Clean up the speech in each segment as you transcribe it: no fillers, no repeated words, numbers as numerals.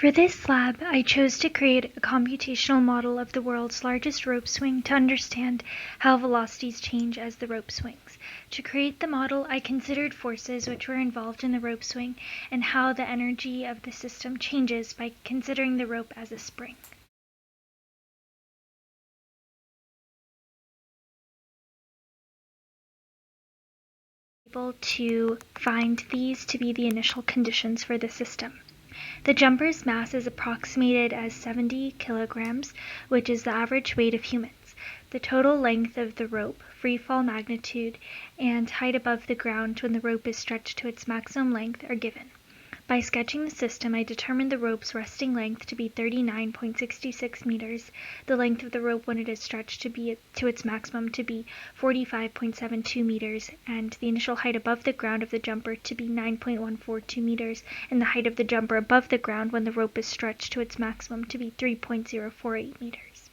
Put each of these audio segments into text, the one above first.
For this lab, I chose to create a computational model of the world's largest rope swing to understand how velocities change as the rope swings. To create the model, I considered forces which were involved in the rope swing and how the energy of the system changes by considering the rope as a spring. Able to find these to be the initial conditions for the system. The jumper's mass is approximated as 70 kilograms, which is the average weight of humans. The total length of the rope, free fall magnitude, and height above the ground when the rope is stretched to its maximum length are given. By sketching the system, I determined the rope's resting length to be 39.66 meters, the length of the rope when it is stretched to its maximum to be 45.72 meters, and the initial height above the ground of the jumper to be 9.142 meters, and the height of the jumper above the ground when the rope is stretched to its maximum to be 3.048 meters.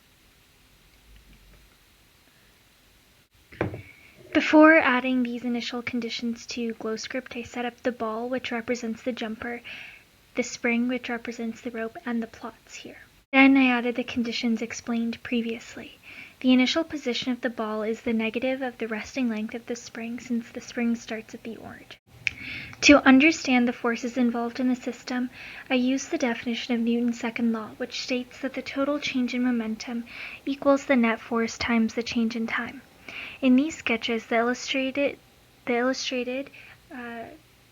Before adding these initial conditions to GlowScript, I set up the ball, which represents the jumper, the spring, which represents the rope, and the plots here. Then I added the conditions explained previously. The initial position of the ball is the negative of the resting length of the spring, since the spring starts at the origin. To understand the forces involved in the system, I used the definition of Newton's second law, which states that the total change in momentum equals the net force times the change in time. In these sketches, the illustrated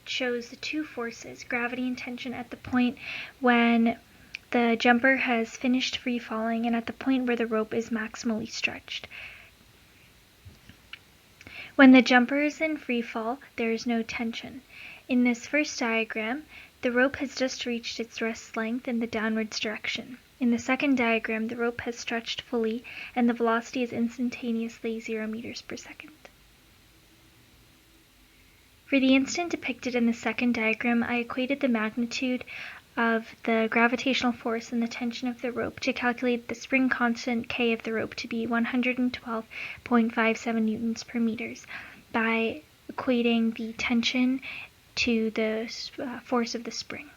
shows the two forces, gravity and tension, at the point when the jumper has finished free falling and at the point where the rope is maximally stretched. When the jumper is in free fall, there is no tension. In this first diagram, the rope has just reached its rest length in the downwards direction. In the second diagram, the rope has stretched fully and the velocity is instantaneously 0 meters per second. For the instant depicted in the second diagram, I equated the magnitude of the gravitational force and the tension of the rope to calculate the spring constant K of the rope to be 112.57 newtons per meters by equating the tension to the force of the spring.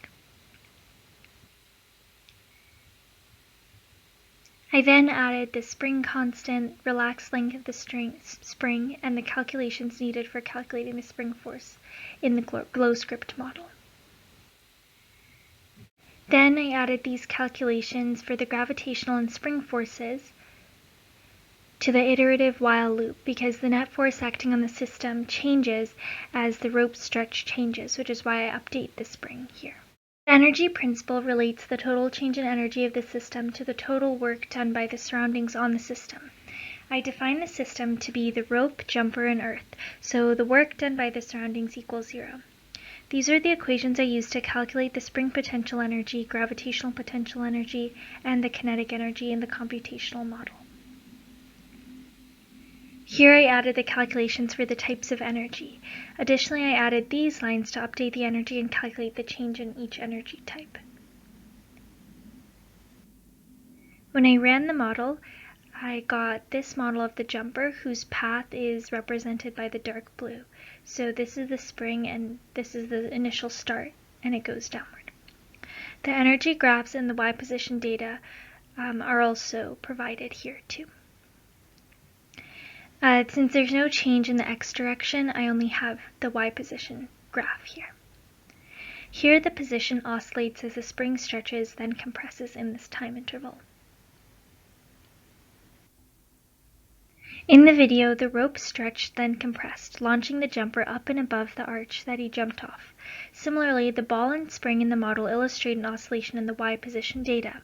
I then added the spring constant, relaxed length of the spring, and the calculations needed for calculating the spring force in the GlowScript model. Then I added these calculations for the gravitational and spring forces to the iterative while loop, because the net force acting on the system changes as the rope stretch changes, which is why I update the spring here. The energy principle relates the total change in energy of the system to the total work done by the surroundings on the system. I define the system to be the rope, jumper, and earth, so the work done by the surroundings equals 0. These are the equations I used to calculate the spring potential energy, gravitational potential energy, and the kinetic energy in the computational model. Here I added the calculations for the types of energy. Additionally, I added these lines to update the energy and calculate the change in each energy type. When I ran the model, I got this model of the jumper whose path is represented by the dark blue. So this is the spring and this is the initial start, and it goes downward. The energy graphs and the Y position data are also provided here too. Since there's no change in the X direction, I only have the Y position graph here. Here the position oscillates as the spring stretches, then compresses in this time interval. In the video, the rope stretched, then compressed, launching the jumper up and above the arch that he jumped off. Similarly, the ball and spring in the model illustrate an oscillation in the Y position data.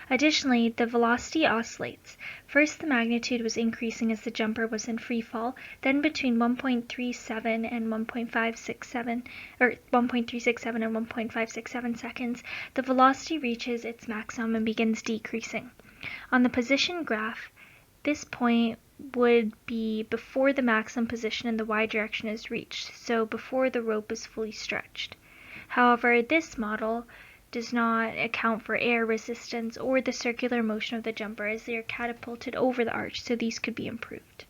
Additionally, the velocity oscillates. First, the magnitude was increasing as the jumper was in free fall, then between 1.37 and 1.567 and 1.567 seconds, the velocity reaches its maximum and begins decreasing. On the position graph, this point would be before the maximum position in the Y direction is reached, so before the rope is fully stretched. However, this model does not account for air resistance or the circular motion of the jumper as they are catapulted over the arch, so these could be improved.